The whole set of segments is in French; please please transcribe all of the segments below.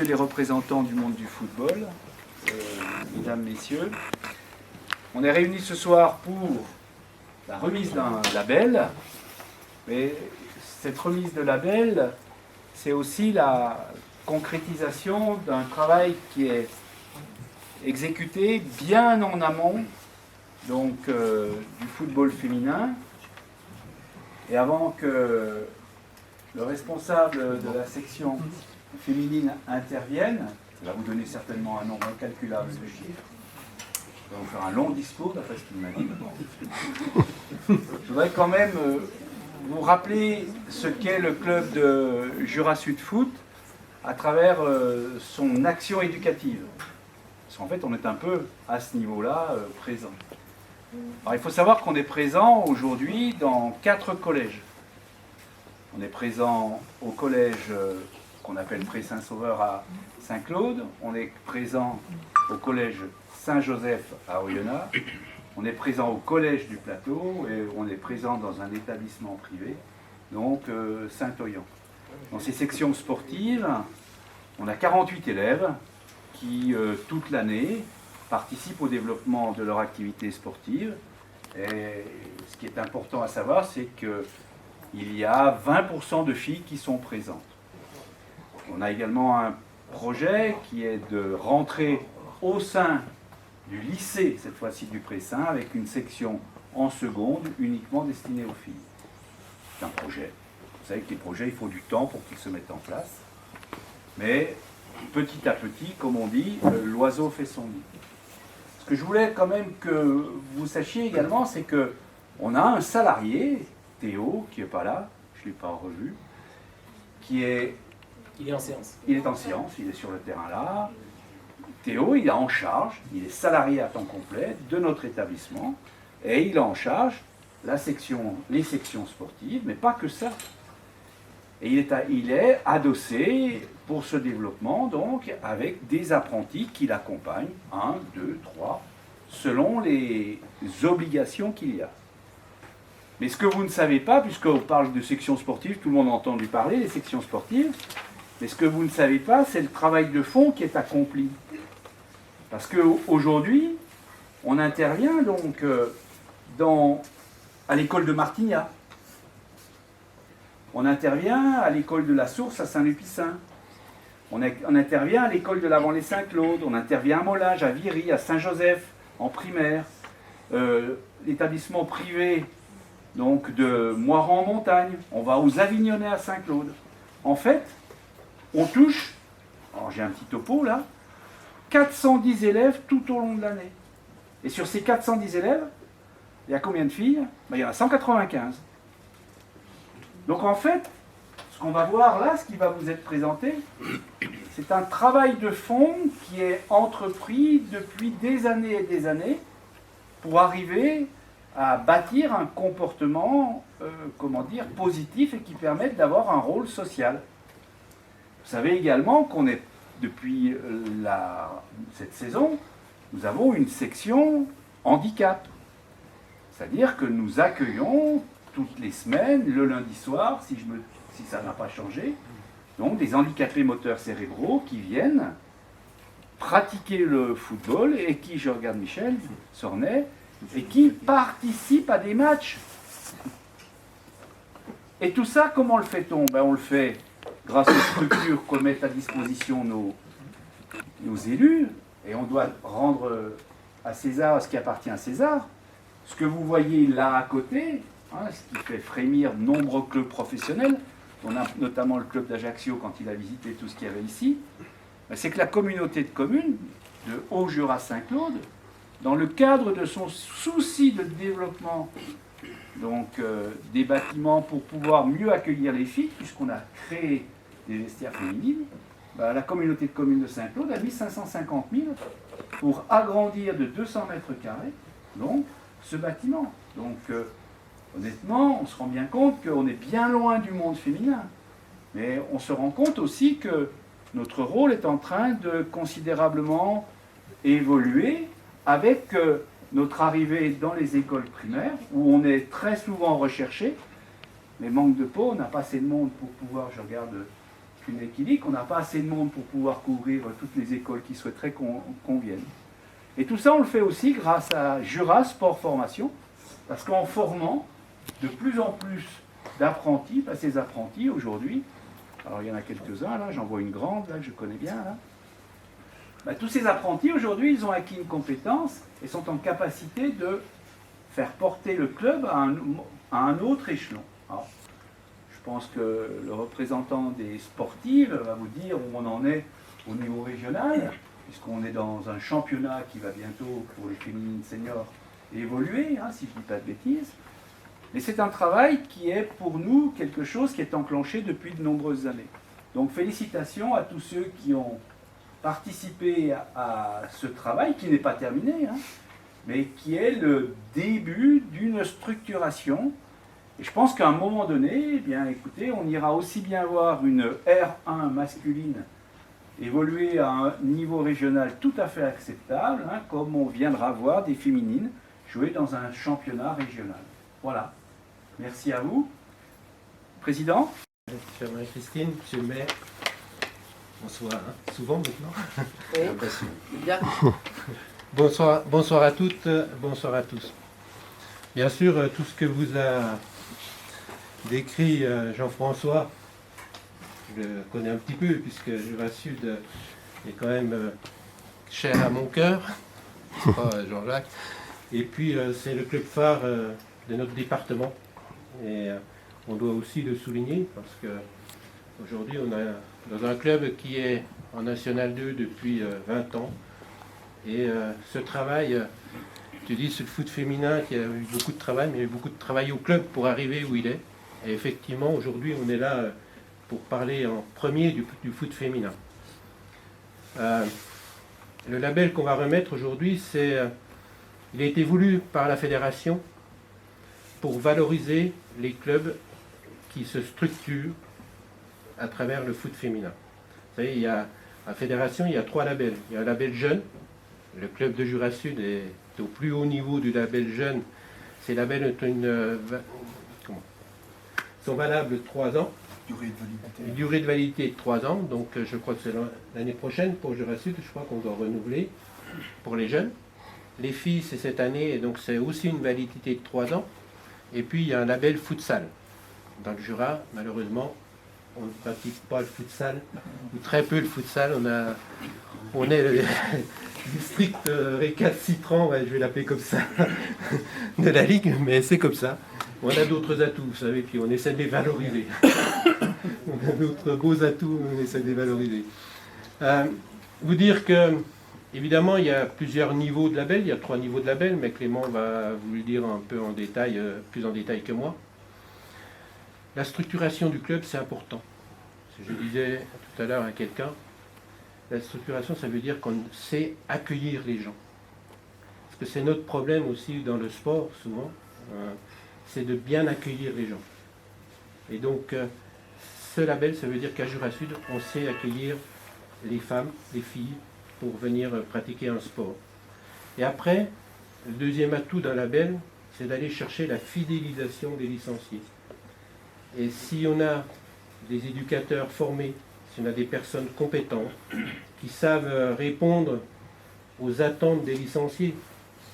Les représentants du monde du football, mesdames, messieurs, on est réunis ce soir pour la remise d'un label, mais cette remise de label, c'est aussi la concrétisation d'un travail qui est exécuté bien en amont donc, du football féminin. Et avant que le responsable de la section féminine interviennent, ça va vous donner certainement un nombre incalculable de chiffres. Je vais vous faire un long discours d'après ce qu'il m'a dit. Je voudrais quand même vous rappeler ce qu'est le club de Jura Sud Foot à travers son action éducative. Parce qu'en fait, on est un peu à ce niveau-là présent. Alors, il faut savoir qu'on est présent aujourd'hui dans 4 collèges. On est présent au collège qu'on appelle Pré-Saint-Sauveur à Saint-Claude, on est présent au collège Saint-Joseph à Oyonnax, on est présent au collège du Plateau et on est présent dans un établissement privé, donc Saint-Oyen. Dans ces sections sportives, on a 48 élèves qui, toute l'année, participent au développement de leur activité sportive. Et ce qui est important à savoir, c'est qu'il y a 20% de filles qui sont présentes. On a également un projet qui est de rentrer au sein du lycée, cette fois-ci du Pressin, avec une section en seconde uniquement destinée aux filles. C'est un projet. Vous savez que les projets, il faut du temps pour qu'ils se mettent en place. Mais petit à petit, comme on dit, l'oiseau fait son nid. Ce que je voulais quand même que vous sachiez également, c'est qu'on a un salarié, Théo, qui n'est pas là, je ne l'ai pas revu, qui est... Il est en séance. Il est en séance, il est sur le terrain là. Théo, il est en charge, il est salarié à temps complet de notre établissement et il est en charge les sections sportives, mais pas que ça. Et il est adossé pour ce développement donc avec des apprentis qui l'accompagnent, 1, 2, 3, selon les obligations qu'il y a. Mais ce que vous ne savez pas, puisqu'on parle de sections sportives, tout le monde a entendu parler des sections sportives, mais ce que vous ne savez pas, c'est le travail de fond qui est accompli. Parce qu'aujourd'hui, on intervient donc à l'école de Martignac. On intervient à l'école de la Source à Saint-Lupicin. On intervient à l'école de l'Avant-les-Saint-Claude. On intervient à Molage, à Viry, à Saint-Joseph, en primaire. L'établissement privé donc, de Moiran-en-Montagne. On va aux Avignonnais à Saint-Claude. En fait, on touche, alors j'ai un petit topo là, 410 élèves tout au long de l'année. Et sur ces 410 élèves, il y a combien de filles? Il y en a 195. Donc en fait, ce qu'on va voir là, ce qui va vous être présenté, c'est un travail de fond qui est entrepris depuis des années et des années pour arriver à bâtir un comportement, positif et qui permette d'avoir un rôle social. Vous savez également qu'on est, depuis cette saison, nous avons une section handicap. C'est-à-dire que nous accueillons toutes les semaines, le lundi soir, si ça n'a pas changé, donc des handicapés moteurs cérébraux qui viennent pratiquer le football et qui, je regarde Michel Sornet, et qui participent à des matchs. Et tout ça, comment le fait-on? On le fait grâce aux structures que mettent à disposition nos élus, et on doit rendre à César ce qui appartient à César. Ce que vous voyez là à côté, ce qui fait frémir de nombreux clubs professionnels, on a notamment le club d'Ajaccio quand il a visité tout ce qu'il y avait ici, c'est que la communauté de communes de Haut-Jura-Saint-Claude, dans le cadre de son souci de développement des bâtiments pour pouvoir mieux accueillir les filles, puisqu'on a créé des vestiaires féminines, la communauté de communes de Saint-Claude a mis 550 000 pour agrandir de 200 mètres carrés donc, ce bâtiment. Donc honnêtement, on se rend bien compte qu'on est bien loin du monde féminin. Mais on se rend compte aussi que notre rôle est en train de considérablement évoluer avec notre arrivée dans les écoles primaires, où on est très souvent recherché, mais manque de peau, on n'a pas assez de monde pour pouvoir, je regarde qu'une équilibre, on n'a pas assez de monde pour pouvoir couvrir toutes les écoles qui souhaiteraient qu'on vienne. Et tout ça, on le fait aussi grâce à Jura Sport Formation, parce qu'en formant de plus en plus d'apprentis, ces apprentis aujourd'hui, alors il y en a quelques-uns, là, j'en vois une grande, là, que je connais bien, là. Tous ces apprentis, aujourd'hui, ils ont acquis une compétence et sont en capacité de faire porter le club à un autre échelon. Alors, je pense que le représentant des sportifs va vous dire où on en est au niveau régional, puisqu'on est dans un championnat qui va bientôt, pour les féminines seniors, évoluer, hein, si je ne dis pas de bêtises. Mais c'est un travail qui est pour nous quelque chose qui est enclenché depuis de nombreuses années. Donc félicitations à tous ceux qui ont participé à ce travail, qui n'est pas terminé, hein, mais qui est le début d'une structuration. Et je pense qu'à un moment donné, eh bien, écoutez, on ira aussi bien voir une R1 masculine évoluer à un niveau régional tout à fait acceptable, hein, comme on viendra voir des féminines jouer dans un championnat régional. Voilà. Merci à vous. Président. Chère Marie-Christine, Monsieur le maire, bonsoir, hein. Souvent maintenant. Oui, bien. Bonsoir à toutes, bonsoir à tous. Bien sûr, tout ce que vous a décrit Jean-François, je le connais un petit peu, puisque Jura Sud est quand même cher à mon cœur, pas Jean-Jacques. Et puis, c'est le club phare de notre département. Et on doit aussi le souligner, parce qu'aujourd'hui, on est dans un club qui est en National 2 depuis 20 ans. Et ce travail, tu dis, c'est le foot féminin qui a eu beaucoup de travail, mais il y a eu beaucoup de travail au club pour arriver où il est. Et effectivement, aujourd'hui, on est là pour parler en premier du foot féminin. Le label qu'on va remettre aujourd'hui, il a été voulu par la fédération pour valoriser les clubs qui se structurent à travers le foot féminin. Vous savez, il y a, à la fédération, il y a 3 labels. Il y a un label jeune. Le club de Jura Sud est au plus haut niveau du label jeune. Ces labels sont valables 3 ans. Une durée de validité de 3 ans. Donc je crois que c'est l'année prochaine pour Jura Sud, je crois qu'on doit renouveler pour les jeunes. Les filles, c'est cette année, et donc c'est aussi une validité de 3 ans. Et puis il y a un label futsal. Dans le Jura, malheureusement, on ne pratique pas le futsal, ou très peu le futsal. On est le district récalcitrant, je vais l'appeler comme ça, de la Ligue, mais c'est comme ça. On a d'autres atouts, vous savez, puis on essaie de les valoriser. On a d'autres beaux atouts, on essaie de les valoriser. Vous dire que, évidemment, il y a plusieurs niveaux de label, il y a 3 niveaux de label, mais Clément va vous le dire un peu en détail, plus en détail que moi. La structuration du club, c'est important. Je disais tout à l'heure à quelqu'un, la structuration, ça veut dire qu'on sait accueillir les gens. Parce que c'est notre problème aussi dans le sport, souvent, c'est de bien accueillir les gens. Et donc, ce label, ça veut dire qu'à Jura Sud, on sait accueillir les femmes, les filles, pour venir pratiquer un sport. Et après, le deuxième atout d'un label, c'est d'aller chercher la fidélisation des licenciés. Et si on a des éducateurs formés, si on a des personnes compétentes, qui savent répondre aux attentes des licenciés,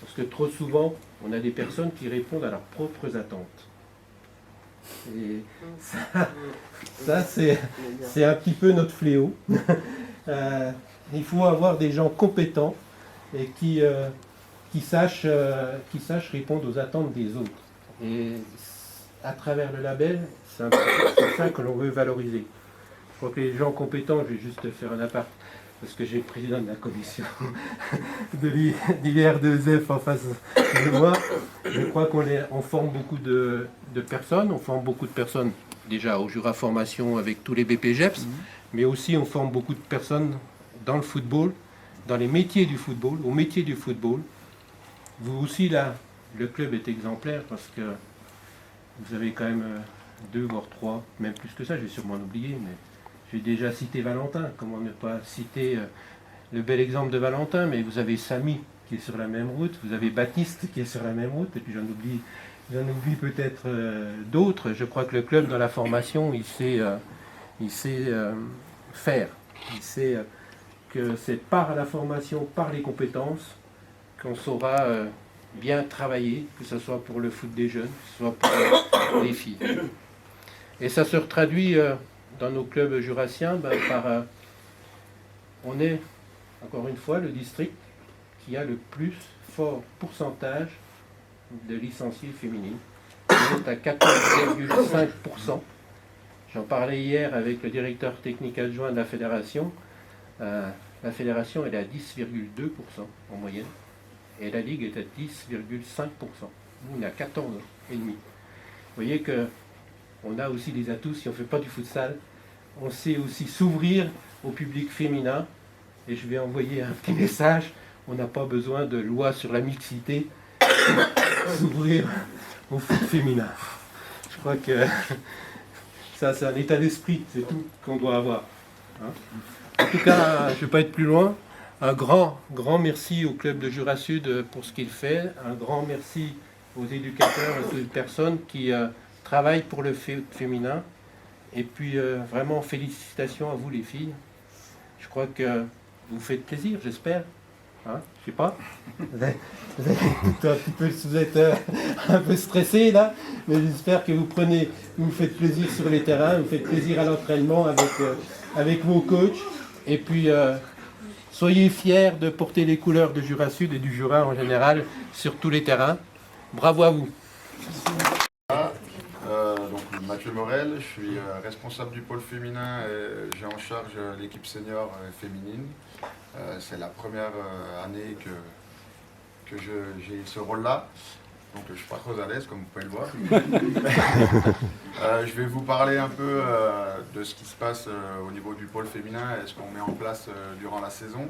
parce que trop souvent, on a des personnes qui répondent à leurs propres attentes. Et ça c'est un petit peu notre fléau. Il faut avoir des gens compétents et qui sachent répondre aux attentes des autres. Et à travers le label, c'est ça que l'on veut valoriser. Je crois que les gens compétents, je vais juste faire un appart, parce que j'ai le président de la commission de l'IR2F en face de moi. Je crois qu'on forme beaucoup de personnes. On forme beaucoup de personnes déjà au Jura Formation avec tous les BPGEPS, mais aussi on forme beaucoup de personnes dans le football, dans les métiers du football, au métier du football. Vous aussi, là, le club est exemplaire parce que vous avez quand même 2 voire 3, même plus que ça, je vais sûrement l'oublier, mais j'ai déjà cité Valentin. Comment ne pas citer le bel exemple de Valentin, mais vous avez Samy qui est sur la même route, vous avez Baptiste qui est sur la même route, et puis j'en oublie peut-être d'autres. Je crois que le club dans la formation, il il sait faire. Il sait que c'est par la formation, par les compétences, qu'on saura bien travailler, que ce soit pour le foot des jeunes, que ce soit pour les filles. Et ça se traduit dans nos clubs jurassiens par... on est, encore une fois, le district qui a le plus fort pourcentage de licenciés féminines. On est à 14,5%. J'en parlais hier avec le directeur technique adjoint de la fédération. La fédération elle est à 10,2% en moyenne. Et la Ligue est à 10,5%. Nous, on est à 14,5%. Vous voyez qu'on a aussi des atouts, si on ne fait pas du futsal, on sait aussi s'ouvrir au public féminin. Et je vais envoyer un petit message, on n'a pas besoin de loi sur la mixité pour s'ouvrir au foot féminin. Je crois que ça, c'est un état d'esprit, c'est tout qu'on doit avoir. Hein. En tout cas, je ne vais pas être plus loin. Un grand merci au club de Jura Sud pour ce qu'il fait. Un grand merci aux éducateurs et aux personnes qui travaillent pour le féminin. Et puis, vraiment, félicitations à vous les filles. Je crois que vous faites plaisir, j'espère. Hein, je sais pas. Vous êtes un peu stressé là, mais j'espère que vous faites plaisir sur les terrains, vous faites plaisir à l'entraînement avec vos coachs. Et puis, soyez fiers de porter les couleurs de Jura Sud et du Jura en général sur tous les terrains. Bravo à vous. Donc Mathieu Morel, je suis responsable du pôle féminin et j'ai en charge l'équipe senior féminine. C'est la première année que j'ai ce rôle-là, donc je ne suis pas trop à l'aise comme vous pouvez le voir. Je vais vous parler un peu de ce qui se passe au niveau du pôle féminin et ce qu'on met en place durant la saison.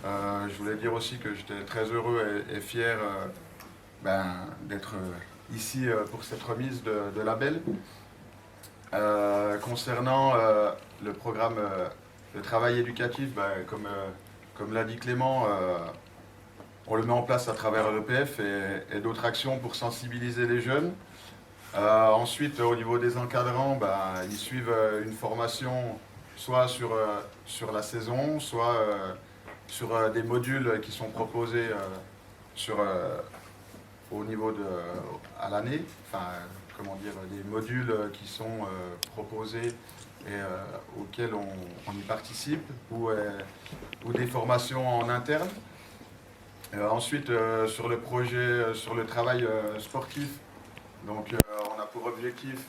Je voulais dire aussi que j'étais très heureux et fier d'être ici pour cette remise de label. Concernant le programme de travail éducatif, comme l'a dit Clément, on le met en place à travers l'EPF et d'autres actions pour sensibiliser les jeunes. Ensuite, au niveau des encadrants, ils suivent une formation soit sur la saison, soit sur des modules qui sont proposés au niveau à l'année, des modules qui sont proposés et auxquels on y participe, ou des formations en interne. Ensuite, sur le projet, sur le travail sportif, donc on a pour objectif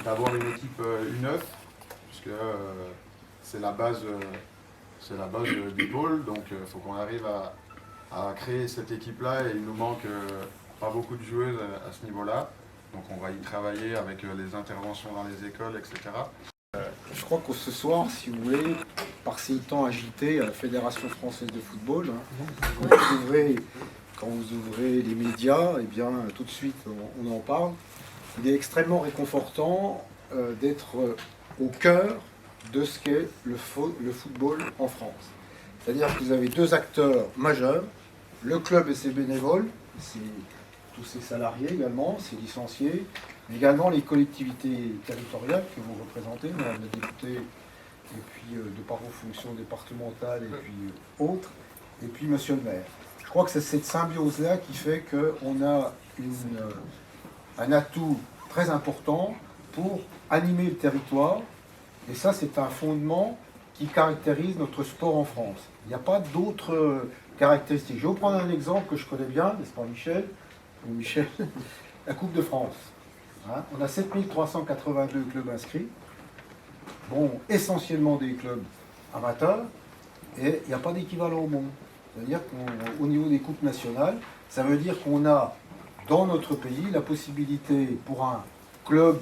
d'avoir une équipe U9, puisque c'est la base du pôle, donc il faut qu'on arrive à créer cette équipe-là, et il nous manque pas beaucoup de joueuses à ce niveau-là. Donc on va y travailler avec les interventions dans les écoles, etc. Je crois que ce soir, si vous voulez, par ces temps agités à la Fédération française de football, quand vous ouvrez les médias, eh bien tout de suite on en parle. Il est extrêmement réconfortant d'être au cœur de ce qu'est le football en France. C'est-à-dire que vous avez deux acteurs majeurs, le club et ses bénévoles, tous ses salariés également, ses licenciés, mais également les collectivités territoriales que vous représentez, Madame la députée, et puis de par vos fonctions départementales et puis autres, et puis Monsieur le maire. Je crois que c'est cette symbiose-là qui fait qu'on a un atout très important pour animer le territoire, et ça c'est un fondement qui caractérise notre sport en France. Il n'y a pas d'autres caractéristiques. Je vais vous prendre un exemple que je connais bien, n'est-ce pas Michel ? Ou Michel, la Coupe de France. Hein, on a 7382 clubs inscrits, essentiellement des clubs amateurs, et il n'y a pas d'équivalent au monde. C'est-à-dire qu'au niveau des coupes nationales, ça veut dire qu'on a dans notre pays la possibilité pour un club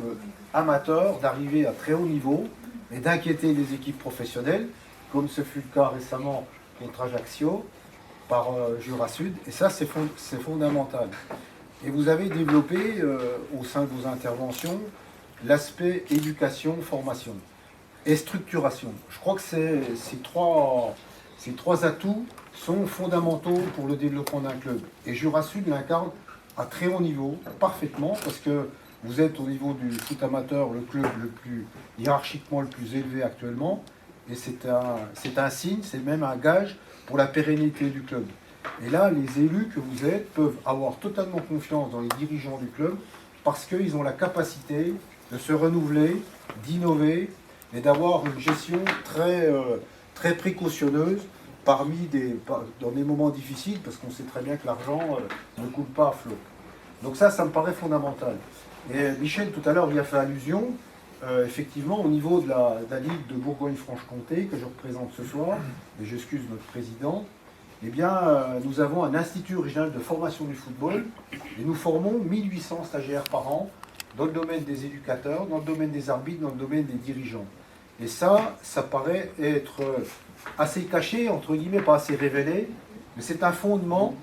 amateur d'arriver à très haut niveau et d'inquiéter les équipes professionnelles, comme ce fut le cas récemment contre Ajaccio, par Jura Sud, et ça c'est fondamental. Et vous avez développé au sein de vos interventions l'aspect éducation, formation et structuration. Je crois que ces trois atouts sont fondamentaux pour le développement d'un club. Et Jura Sud l'incarne à très haut niveau, parfaitement, parce que Vous êtes au niveau du foot amateur le club le plus hiérarchiquement le plus élevé actuellement. Et c'est un signe, c'est même un gage pour la pérennité du club. Et là, les élus que vous êtes peuvent avoir totalement confiance dans les dirigeants du club parce qu'ils ont la capacité de se renouveler, d'innover et d'avoir une gestion très précautionneuse dans des moments difficiles, parce qu'on sait très bien que l'argent ne coule pas à flot. Donc ça me paraît fondamental. Et Michel, tout à l'heure, y a fait allusion. Effectivement, au niveau de la Ligue de Bourgogne-Franche-Comté, que je représente ce soir, et j'excuse notre président, eh bien, nous avons un institut régional de formation du football, et nous formons 1800 stagiaires par an, dans le domaine des éducateurs, dans le domaine des arbitres, dans le domaine des dirigeants. Et ça paraît être assez caché, entre guillemets, pas assez révélé, mais c'est un fondement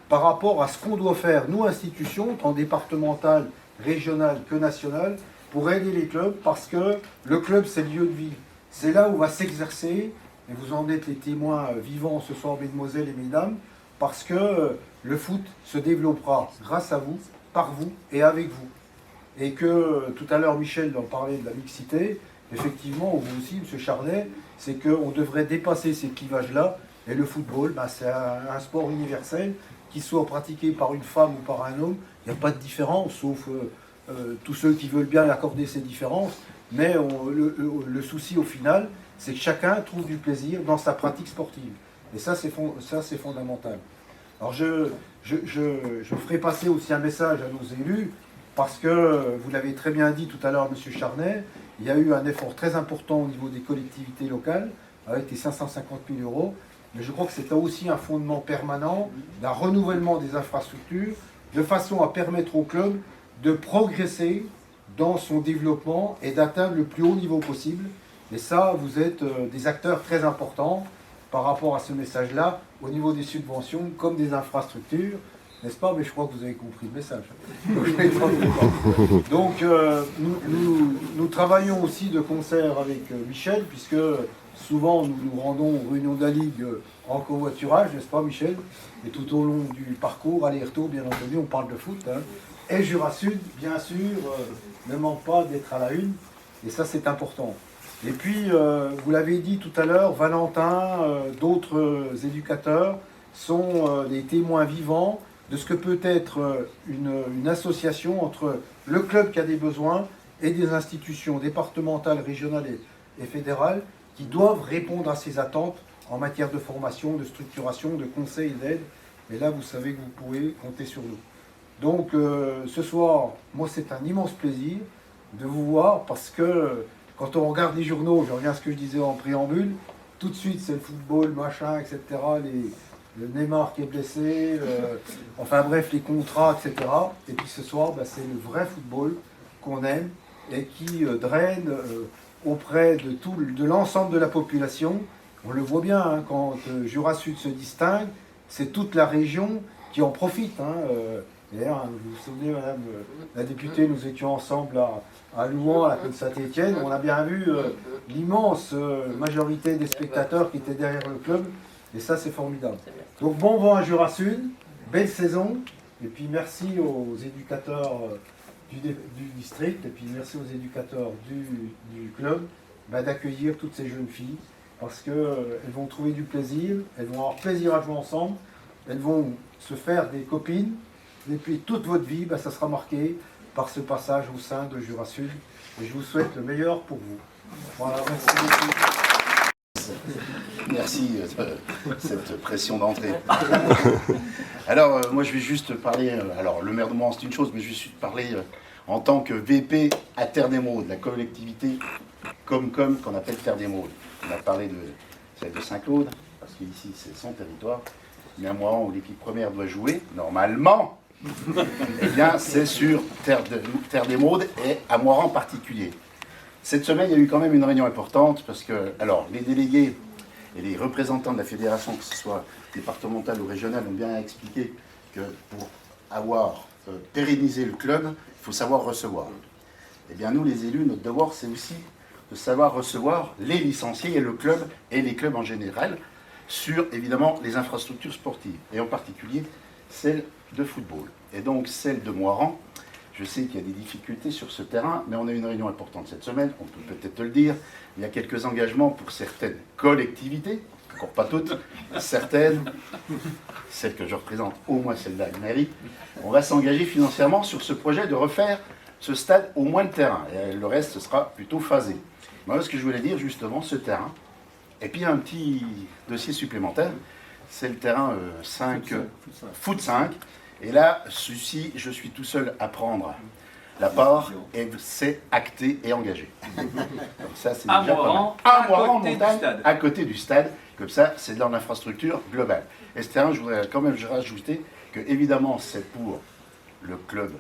par rapport à ce qu'on doit faire, nous, institutions, tant départementales, régionales que nationales, pour aider les clubs, parce que le club, c'est le lieu de vie. C'est là où va s'exercer, et vous en êtes les témoins vivants ce soir, mesdemoiselles et mesdames, parce que le foot se développera grâce à vous, par vous et avec vous. Et que, tout à l'heure, Michel en parlait de la mixité, effectivement, vous aussi, M. Charnet, c'est qu'on devrait dépasser ces clivages-là, et le football, c'est un sport universel, qu'il soit pratiqué par une femme ou par un homme, il n'y a pas de différence, sauf tous ceux qui veulent bien accorder ces différences, mais le souci au final, c'est que chacun trouve du plaisir dans sa pratique sportive. Et ça, c'est fondamental. Alors je ferai passer aussi un message à nos élus, parce que, vous l'avez très bien dit tout à l'heure, M. Charnet, il y a eu un effort très important au niveau des collectivités locales, avec les 550 000 €, mais je crois que c'est aussi un fondement permanent d'un renouvellement des infrastructures, de façon à permettre au club de progresser dans son développement et d'atteindre le plus haut niveau possible. Et ça, vous êtes des acteurs très importants par rapport à ce message-là, au niveau des subventions comme des infrastructures, n'est-ce pas? Mais je crois que vous avez compris le message. Donc, nous travaillons aussi de concert avec Michel, puisque souvent nous nous rendons aux réunions de la Ligue en covoiturage, n'est-ce pas, Michel? Et tout au long du parcours, aller-retour, bien entendu, on parle de foot. Et Jura Sud, bien sûr, ne manque pas d'être à la une, et ça c'est important. Et puis, vous l'avez dit tout à l'heure, Valentin, d'autres éducateurs sont des témoins vivants de ce que peut être une association entre le club qui a des besoins et des institutions départementales, régionales et fédérales qui doivent répondre à ces attentes en matière de formation, de structuration, de conseil et d'aide. Et là, vous savez que vous pouvez compter sur nous. Donc, ce soir, moi, c'est un immense plaisir de vous voir parce que quand on regarde les journaux, je reviens à ce que je disais en préambule, tout de suite, c'est le football, machin, etc., le Neymar qui est blessé, enfin bref, les contrats, etc. Et puis ce soir, c'est le vrai football qu'on aime et qui draine auprès de l'ensemble de la population. On le voit bien, quand Jura Sud se distingue, c'est toute la région qui en profite. D'ailleurs, vous vous souvenez, madame la députée, nous étions ensemble à Louan, à la côte Saint-Étienne, on a bien vu l'immense majorité des spectateurs qui étaient derrière le club, et ça c'est formidable. Donc bon vent à Jura Sud, belle saison, et puis merci aux éducateurs du district, et puis merci aux éducateurs du club d'accueillir toutes ces jeunes filles, parce qu'elles vont trouver du plaisir, elles vont avoir plaisir à jouer ensemble, elles vont se faire des copines, et puis toute votre vie, ça sera marqué par ce passage au sein de Jura Sud. Et je vous souhaite le meilleur pour vous. Voilà, merci beaucoup. Merci de cette pression d'entrée. Alors, moi je vais juste parler, alors le maire de Moran c'est une chose, mais je vais juste parler en tant que VP à Terre d'Émeraude, la collectivité qu'on appelle Terre d'Émeraude. On a parlé de celle de Saint-Claude, parce qu'ici c'est son territoire, mais à Moran où l'équipe première doit jouer, normalement, eh bien, c'est sur Terre d'Émeraude et à Moiran en particulier. Cette semaine, il y a eu quand même une réunion importante parce que, alors, les délégués et les représentants de la fédération, que ce soit départementale ou régionale, ont bien expliqué que pour avoir pérennisé le club, il faut savoir recevoir. Eh bien, nous, les élus, notre devoir, c'est aussi de savoir recevoir les licenciés et le club et les clubs en général sur, évidemment, les infrastructures sportives et en particulier celles de football. Et donc celle de Moiran, Je sais qu'il y a des difficultés sur ce terrain, mais on a une réunion importante cette semaine, on peut peut-être te le dire. Il y a quelques engagements pour certaines collectivités, encore pas toutes, certaines, celles que je représente, au moins celle-là, la mairie. On va s'engager financièrement sur ce projet de refaire ce stade, au moins le terrain. Et le reste, ce sera plutôt phasé. Moi, ce que je voulais dire, justement, ce terrain. Et puis, un petit dossier supplémentaire, c'est le terrain 5, foot 5. Et là, ceci, je suis tout seul à prendre la part, et c'est acté et engagé. Donc ça, c'est déjà pas mal. À Moirans, en montagne, à côté du stade. Comme ça, c'est dans l'infrastructure globale. Et ce terrain, je voudrais quand même rajouter que, évidemment, c'est pour le club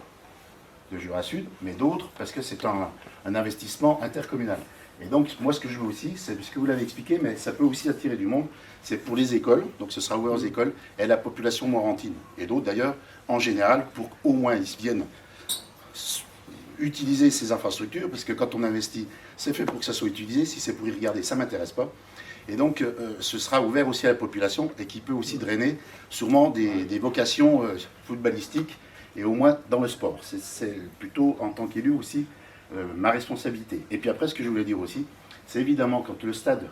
de Jura Sud, mais d'autres, parce que c'est un investissement intercommunal. Et donc, moi, ce que je veux aussi, c'est ce que vous l'avez expliqué, mais ça peut aussi attirer du monde, c'est pour les écoles, donc ce sera ouvert aux écoles, et la population moirantine, et d'autres d'ailleurs, en général, pour qu'au moins ils viennent utiliser ces infrastructures, parce que quand on investit, c'est fait pour que ça soit utilisé, si c'est pour y regarder, ça ne m'intéresse pas. Et donc, ce sera ouvert aussi à la population, et qui peut aussi drainer sûrement des vocations footballistiques, et au moins dans le sport. C'est plutôt, en tant qu'élu aussi, ma responsabilité. Et puis après, ce que je voulais dire aussi, c'est évidemment quand le stade,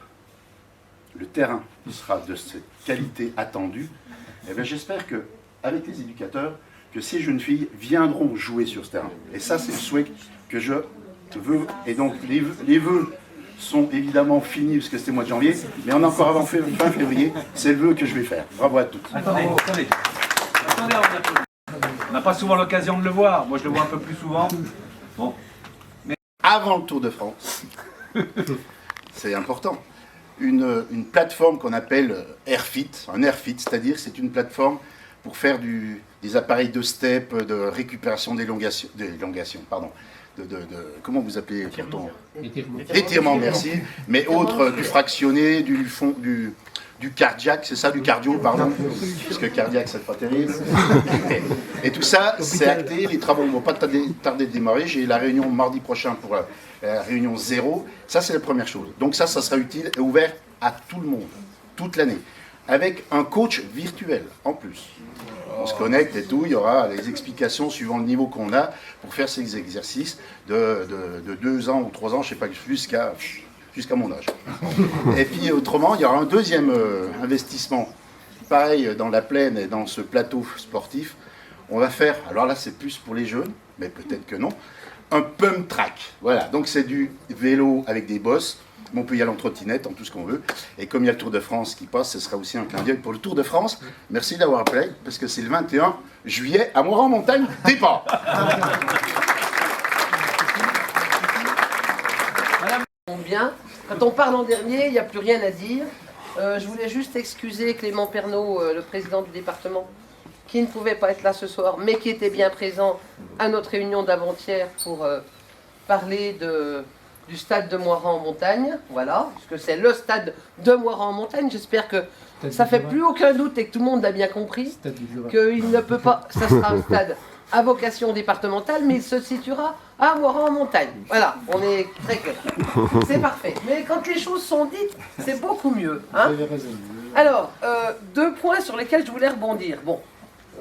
le terrain sera de cette qualité attendue, eh bien, j'espère qu'avec les éducateurs, que ces jeunes filles viendront jouer sur ce terrain. Et ça, c'est le souhait que je veux. Et donc, les vœux sont évidemment finis, parce que c'était le mois de janvier, mais on est encore avant fin février, c'est le vœu que je vais faire. Bravo à tous. Attendez. On n'a pas souvent l'occasion de le voir. Moi, je le vois un peu plus souvent. Bon. Avant le Tour de France, c'est important, une plateforme qu'on appelle Airfit, un Airfit, c'est-à-dire c'est une plateforme pour faire des appareils de step, de récupération d'élongation, comment vous appelez étirement, merci, mais autre, du fractionné, du cardiaque, c'est ça, du cardio, pardon, parce que cardiaque, c'est pas terrible. Et tout ça, c'est acté, les travaux ne vont pas tarder de démarrer. J'ai la réunion mardi prochain pour la réunion 0. Ça, c'est la première chose. Donc ça sera utile et ouvert à tout le monde, toute l'année, avec un coach virtuel en plus. On se connecte et tout, il y aura les explications suivant le niveau qu'on a pour faire ces exercices de 2 ans ou 3 ans, je ne sais pas, jusqu'à mon âge. Et puis autrement, il y aura un deuxième investissement, pareil dans la plaine et dans ce plateau sportif. On va faire, alors là c'est plus pour les jeunes, mais peut-être que non, un pump track. Voilà, donc c'est du vélo avec des bosses, mais on peut y aller en trottinette, en tout ce qu'on veut. Et comme il y a le Tour de France qui passe, ce sera aussi un clin d'œil pour le Tour de France. Merci d'avoir appelé, parce que c'est le 21 juillet à Moirans en montagne, départ. Bien. Quand on parle en dernier, il n'y a plus rien à dire. Je voulais juste excuser Clément Pernaut, le président du département, qui ne pouvait pas être là ce soir, mais qui était bien présent à notre réunion d'avant-hier pour parler du stade de Moirans en montagne. Voilà, parce que c'est le stade de Moirans en montagne. J'espère que ça ne fait plus aucun doute et que tout le monde a bien compris qu'il ne peut pas. Ça sera un stade à vocation départementale, mais il se situera à Moirans en montagne. Voilà, on est très clair. C'est parfait. Mais quand les choses sont dites, c'est beaucoup mieux. Hein. Alors, 2 points sur lesquels je voulais rebondir. Bon,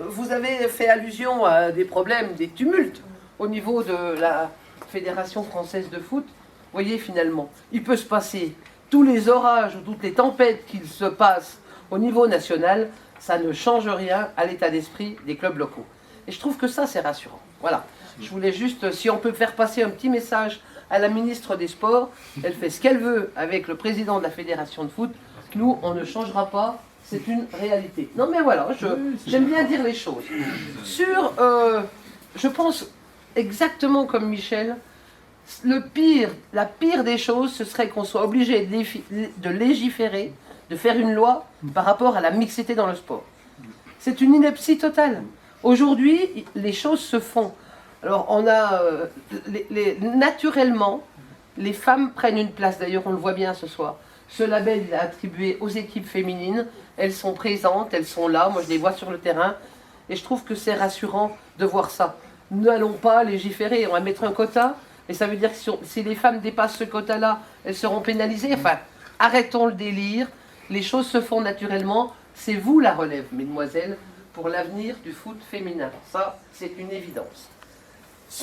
vous avez fait allusion à des problèmes, des tumultes au niveau de la Fédération française de foot. Vous voyez, finalement, il peut se passer tous les orages ou toutes les tempêtes qu'il se passe au niveau national, ça ne change rien à l'état d'esprit des clubs locaux. Et je trouve que ça, c'est rassurant. Voilà. Je voulais juste, si on peut faire passer un petit message à la ministre des Sports, elle fait ce qu'elle veut avec le président de la Fédération de foot. Nous, on ne changera pas, c'est une réalité. Non mais voilà, j'aime bien dire les choses. Je pense exactement comme Michel, la pire des choses, ce serait qu'on soit obligé de légiférer, de faire une loi par rapport à la mixité dans le sport. C'est une ineptie totale. Aujourd'hui, les choses se font. Alors, on a naturellement, les femmes prennent une place. D'ailleurs, on le voit bien ce soir. Ce label il est attribué aux équipes féminines. Elles sont présentes, elles sont là. Moi, je les vois sur le terrain. Et je trouve que c'est rassurant de voir ça. Nous n'allons pas légiférer. On va mettre un quota. Et ça veut dire que si les femmes dépassent ce quota-là, elles seront pénalisées. Enfin, arrêtons le délire. Les choses se font naturellement. C'est vous la relève, mesdemoiselles, pour l'avenir du foot féminin. Ça, c'est une évidence.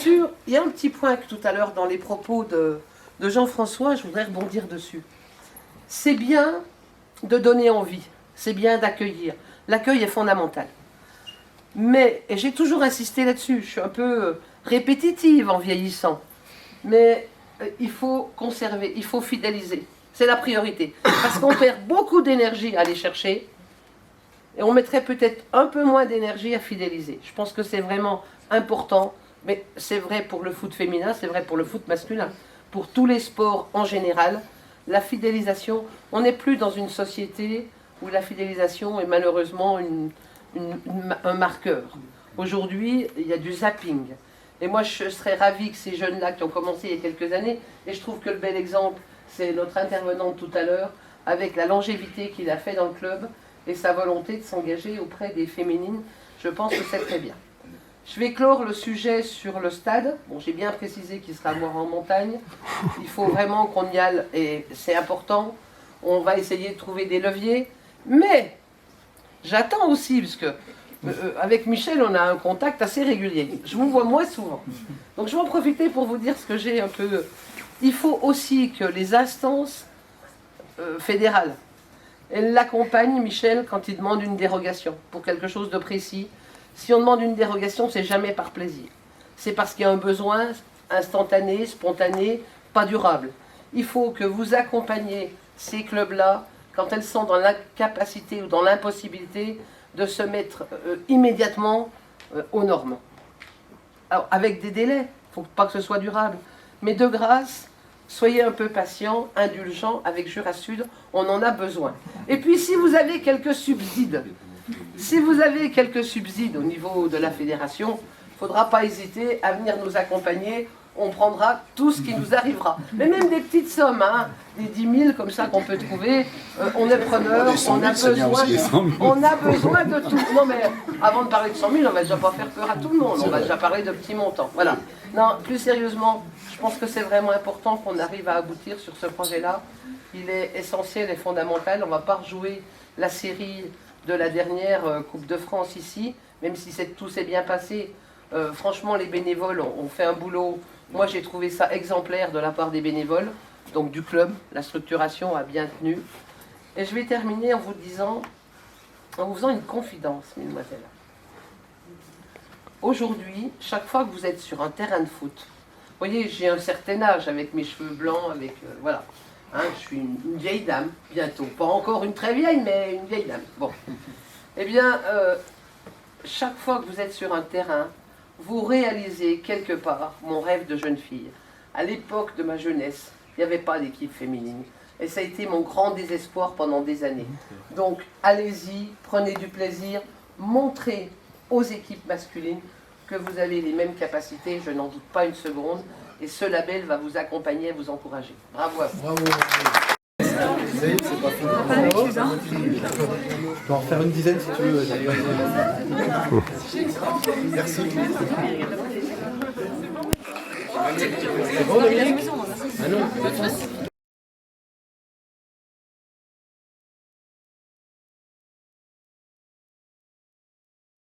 Il y a un petit point que tout à l'heure dans les propos de Jean-François, je voudrais rebondir dessus. C'est bien de donner envie, c'est bien d'accueillir. L'accueil est fondamental. Mais, et j'ai toujours insisté là-dessus, je suis un peu répétitive en vieillissant, mais il faut conserver, il faut fidéliser. C'est la priorité. Parce qu'on perd beaucoup d'énergie à aller chercher, et on mettrait peut-être un peu moins d'énergie à fidéliser. Je pense que c'est vraiment important, mais c'est vrai pour le foot féminin, c'est vrai pour le foot masculin. Pour tous les sports en général, la fidélisation, on n'est plus dans une société où la fidélisation est malheureusement un marqueur. Aujourd'hui, il y a du zapping. Et moi, je serais ravie que ces jeunes-là qui ont commencé il y a quelques années, et je trouve que le bel exemple, c'est notre intervenante tout à l'heure, avec la longévité qu'il a fait dans le club et sa volonté de s'engager auprès des féminines, je pense que c'est très bien. Je vais clore le sujet sur le stade. Bon, j'ai bien précisé qu'il sera mort en montagne. Il faut vraiment qu'on y aille et c'est important. On va essayer de trouver des leviers. Mais j'attends aussi, parce que avec Michel, on a un contact assez régulier. Je vous vois moins souvent. Donc je vais en profiter pour vous dire ce que j'ai un peu... Il faut aussi que les instances fédérales, elles l'accompagnent, Michel, quand il demande une dérogation pour quelque chose de précis. Si on demande une dérogation, c'est jamais par plaisir. C'est parce qu'il y a un besoin instantané, spontané, pas durable. Il faut que vous accompagniez ces clubs-là quand elles sont dans l'incapacité ou dans l'impossibilité de se mettre immédiatement aux normes. Alors, avec des délais, il ne faut pas que ce soit durable. Mais de grâce, soyez un peu patients, indulgents avec Jura Sud, on en a besoin. Et puis, si vous avez quelques subsides, au niveau de la fédération, il ne faudra pas hésiter à venir nous accompagner. On prendra tout ce qui nous arrivera. Mais même des petites sommes, hein, des 10 000 comme ça qu'on peut trouver, on est preneur, on a besoin de tout. Non mais avant de parler de 100 000, on va déjà pas faire peur à tout le monde, on va déjà parler de petits montants. Voilà. Non, plus sérieusement, je pense que c'est vraiment important qu'on arrive à aboutir sur ce projet-là. Il est essentiel et fondamental. On ne va pas rejouer la série de la dernière Coupe de France ici, même si tout s'est bien passé. Franchement, les bénévoles ont fait un boulot. Moi, j'ai trouvé ça exemplaire de la part des bénévoles, donc du club. La structuration a bien tenu. Et je vais terminer en vous faisant une confidence, mesdemoiselles. Aujourd'hui, chaque fois que vous êtes sur un terrain de foot, vous voyez, j'ai un certain âge avec mes cheveux blancs, avec voilà. Hein, je suis une vieille dame, bientôt. Pas encore une très vieille, mais une vieille dame. Bon. Eh bien, chaque fois que vous êtes sur un terrain, vous réalisez quelque part mon rêve de jeune fille. À l'époque de ma jeunesse, il n'y avait pas d'équipe féminine. Et ça a été mon grand désespoir pendant des années. Donc, allez-y, prenez du plaisir, montrez aux équipes masculines que vous avez les mêmes capacités, je n'en doute pas une seconde. Et ce label va vous accompagner et vous encourager. Bravo à vous. Bravo. C'est pas fini. Je peux en faire une dizaine si tu veux. Merci. C'est bon, Dominique ? Ah non.